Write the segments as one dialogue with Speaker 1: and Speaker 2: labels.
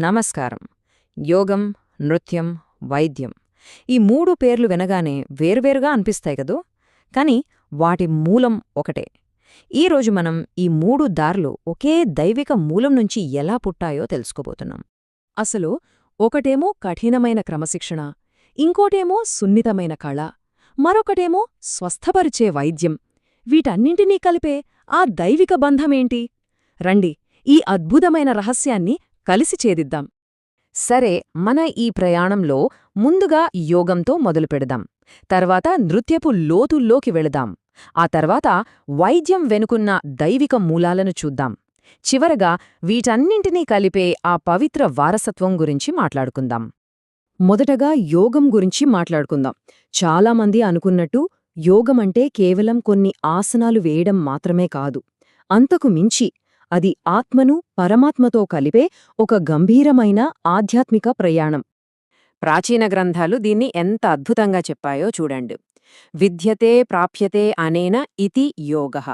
Speaker 1: నమస్కారం. యోగం, నృత్యం, వైద్యం ఈ మూడు పేర్లు వినగానే వేర్వేరుగా అనిపిస్తాయి కదూ, కాని వాటి మూలం ఒకటే. ఈరోజు మనం ఈ మూడు దారులు ఒకే దైవిక మూలం నుంచి ఎలా పుట్టాయో తెలుసుకోబోతున్నాం.
Speaker 2: అసలు ఒకటేమో కఠినమైన క్రమశిక్షణ, ఇంకోటేమో సున్నితమైన కళ, మరొకటేమో స్వస్థపరిచే వైద్యం. వీటన్నింటినీ కలిపే ఆ దైవిక బంధమేంటి? రండి, ఈ అద్భుతమైన రహస్యాన్ని కలిసి ఛేదిద్దాం.
Speaker 1: సరే, మన ఈ ప్రయాణంలో ముందుగా యోగంతో మొదలుపెడదాం. తర్వాత నృత్యపు లోతుల్లోకి వెళదాం. ఆ తర్వాత వైద్యం వెనుకున్న దైవిక మూలాలను చూద్దాం. చివరగా వీటన్నింటినీ కలిపే ఆ పవిత్ర వారసత్వం గురించి మాట్లాడుకుందాం.
Speaker 2: మొదటగా యోగం గురించి మాట్లాడుకుందాం. చాలామంది అనుకున్నట్టు యోగమంటే కేవలం కొన్ని ఆసనాలు వేయడం మాత్రమే కాదు. అంతకు మించి అది ఆత్మను పరమాత్మతో కలిపే ఒక గంభీరమైన ఆధ్యాత్మిక ప్రయాణం.
Speaker 1: ప్రాచీన గ్రంథాలు దీన్ని ఎంత అద్భుతంగా చెప్పాయో చూడండి. విద్యతే ప్రాప్యతే అనేన ఇతి యోగః.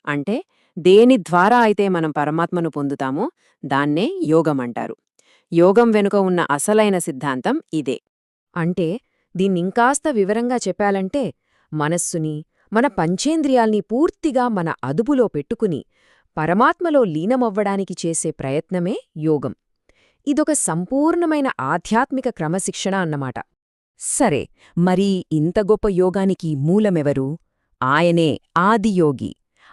Speaker 1: అంటే దేని ద్వారా అయితే మనం పరమాత్మను పొందుతామో దాన్నే యోగమంటారు. యోగం వెనుక ఉన్న అసలైన సిద్ధాంతం ఇదే. అంటే దీన్నింకాస్త వివరంగా చెప్పాలంటే మనస్సుని, మన పంచేంద్రియాల్ని పూర్తిగా మన అదుపులో పెట్టుకుని పరమాత్మలో లీనమవ్వడానికి చేసే ప్రయత్నమే యోగం. ఇదొక సంపూర్ణమైన ఆధ్యాత్మిక క్రమశిక్షణ అన్నమాట. సరే, మరి ఇంత గొప్ప యోగానికి మూలమెవరు? ఆయనే ఆదియోగి.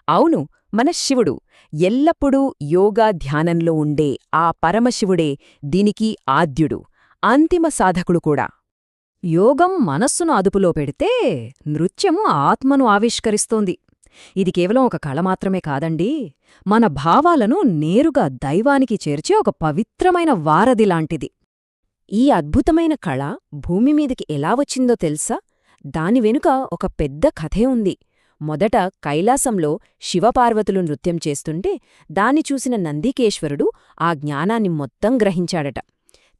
Speaker 1: అవును, మన శివుడు. ఎల్లప్పుడూ యోగా ధ్యానంలో ఉండే ఆ పరమశివుడే దీనికి ఆద్యుడు, అంతిమ సాధకుడు కూడా.
Speaker 2: యోగం మనస్సును అదుపులో పెడితే నృత్యము ఆత్మను ఆవిష్కరిస్తోంది. ఇది కేవలం ఒక కళ మాత్రమే కాదండి, మన భావాలను నేరుగా దైవానికి చేర్చే ఒక పవిత్రమైన వారధిలాంటిది.
Speaker 1: ఈ అద్భుతమైన కళ భూమిమీదికి ఎలా వచ్చిందో తెలుసా? దాని వెనుక ఒక పెద్ద కథే ఉంది. మొదట కైలాసంలో శివపార్వతులు నృత్యం చేస్తుంటే దాన్ని చూసిన నందికేశ్వరుడు ఆ జ్ఞానాన్ని మొత్తం గ్రహించాడట.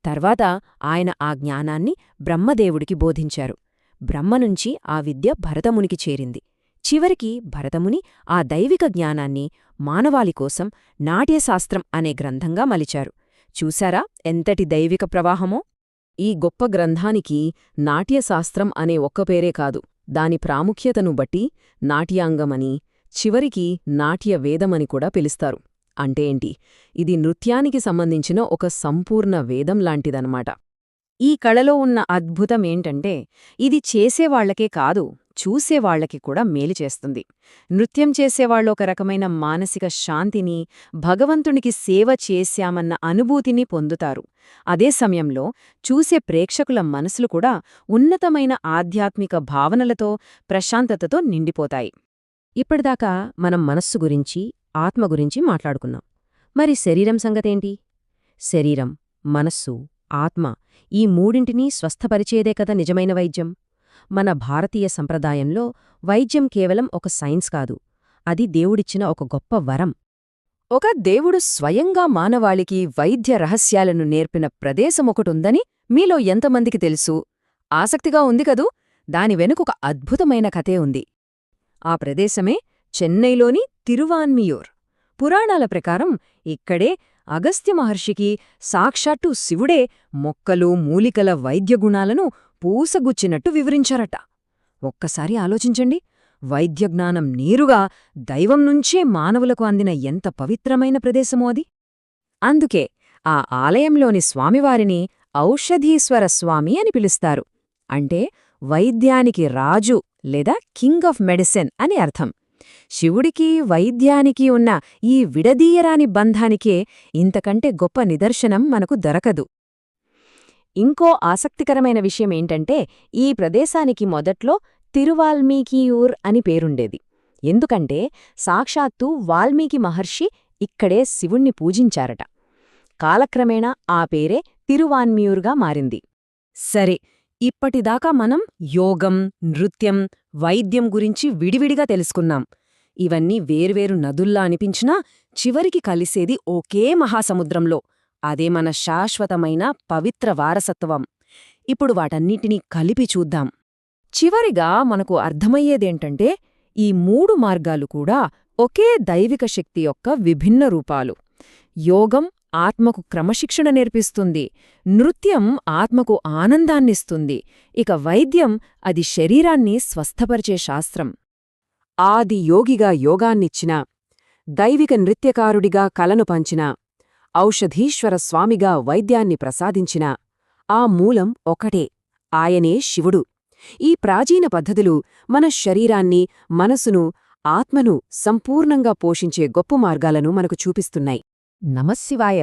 Speaker 1: తర్వాత ఆయన ఆ జ్ఞానాన్ని బ్రహ్మదేవుడికి బోధించారు. బ్రహ్మనుంచి ఆ విద్య భరతమునికి చేరింది. చివరికి భరతముని ఆ దైవిక జ్ఞానాన్ని మానవాళి కోసం నాట్యశాస్త్రం అనే గ్రంథంగా మలిచారు. చూశారా ఎంతటి దైవిక ప్రవాహమో?
Speaker 2: ఈ గొప్ప గ్రంథానికి నాట్యశాస్త్రం అనే ఒక్క పేరే కాదు, దాని ప్రాముఖ్యతను బట్టి నాట్యాంగమని, చివరికి నాట్య వేదమని కూడా పిలుస్తారు. అంటే ఏంటి? ఇది నృత్యానికి సంబంధించిన ఒక సంపూర్ణ వేదం లాంటిదన్నమాట.
Speaker 1: ఈ కళలో ఉన్న అద్భుతమేంటంటే ఇది చేసేవాళ్లకే కాదు, చూసేవాళ్లకి కూడా మేలు చేస్తుంది. నృత్యం చేసేవాళ్ళు ఒక రకమైన మానసిక శాంతిని, భగవంతునికి సేవ చేశామన్న అనుభూతిని పొందుతారు. అదే సమయంలో చూసే ప్రేక్షకుల మనసులు కూడా ఉన్నతమైన ఆధ్యాత్మిక భావనలతో, ప్రశాంతతతో నిండిపోతాయి.
Speaker 2: ఇప్పటిదాకా మనం మనస్సు గురించి, ఆత్మ గురించి మాట్లాడుకున్నాం. మరి శరీరం సంగతేంటి? శరీరం, మనస్సు, ఆత్మ ఈ మూడింటినీ స్వస్థపరిచేదే కదా నిజమైన వైద్యం. మన భారతీయ సంప్రదాయంలో వైద్యం కేవలం ఒక సైన్స్ కాదు, అది దేవుడిచ్చిన ఒక గొప్ప వరం.
Speaker 1: ఒక దేవుడు స్వయంగా మానవాళికి వైద్య రహస్యాలను నేర్పిన ప్రదేశమొకటుందని మీలో ఎంతమందికి తెలుసు? ఆసక్తిగా ఉంది కదూ? దాని వెనుకొక అద్భుతమైన కథే ఉంది. ఆ ప్రదేశమే చెన్నైలోని తిరువాన్మియూర్. పురాణాల ప్రకారం ఇక్కడే అగస్త్య మహర్షికి సాక్షాత్తు శివుడే మొక్కలు, మూలికల వైద్యగుణాలను పూసగుచ్చినట్టు వివరించారట. ఒక్కసారి ఆలోచించండి, వైద్యజ్ఞానం నేరుగా దైవం నుంచే మానవులకు అందిన ఎంత పవిత్రమైన ప్రదేశమో అది. అందుకే ఆ ఆలయంలోని స్వామివారిని ఔషధీశ్వర స్వామి అని పిలుస్తారు. అంటే వైద్యానికి రాజు లేదా కింగ్ ఆఫ్ మెడిసిన్ అని అర్థం. శివుడికి వైద్యానికి ఉన్న ఈ విడదీయరాని బంధానికే ఇంతకంటే గొప్ప నిదర్శనం మనకు దొరకదు. ఇంకో ఆసక్తికరమైన విషయమేంటంటే ఈ ప్రదేశానికి మొదట్లో తిరువాల్మీకియూర్ అని పేరుండేది. ఎందుకంటే సాక్షాత్తు వాల్మీకి మహర్షి ఇక్కడే శివుణ్ణి పూజించారట. కాలక్రమేణా ఆ పేరే తిరువాన్మియూర్గా మారింది.
Speaker 2: సరే, ఇప్పటిదాకా మనం యోగం, నృత్యం, వైద్యం గురించి విడివిడిగా తెలుసుకున్నాం. ఇవన్నీ వేర్వేరు నదుల్లా అనిపించినా చివరికి కలిసేది ఒకే మహాసముద్రంలో. అదే మన శాశ్వతమైన పవిత్ర వారసత్వం. ఇప్పుడు వాటన్నిటినీ కలిపి చూద్దాం.
Speaker 1: చివరిగా మనకు అర్థమయ్యేదేంటంటే ఈ మూడు మార్గాలు కూడా ఒకే దైవిక శక్తి యొక్క విభిన్న రూపాలు. యోగం ఆత్మకు క్రమశిక్షణ నేర్పిస్తుంది. నృత్యం ఆత్మకు ఆనందాన్నిస్తుంది. ఇక వైద్యం అది శరీరాన్ని స్వస్థపరిచే శాస్త్రం. ఆది యోగిగా యోగాన్నిచ్చిన, దైవిక నృత్యకారుడిగా కలను పంచిన, ఔషధీశ్వర స్వామిగా వైద్యాన్ని ప్రసాదించిన ఆ మూలం ఒకటే, ఆయనే శివుడు. ఈ ప్రాచీన పద్ధతులు మన శరీరాన్ని, మనసును, ఆత్మను సంపూర్ణంగా పోషించే గొప్ప మార్గాలను మనకు చూపిస్తున్నాయి.
Speaker 2: నమశ్శివాయ.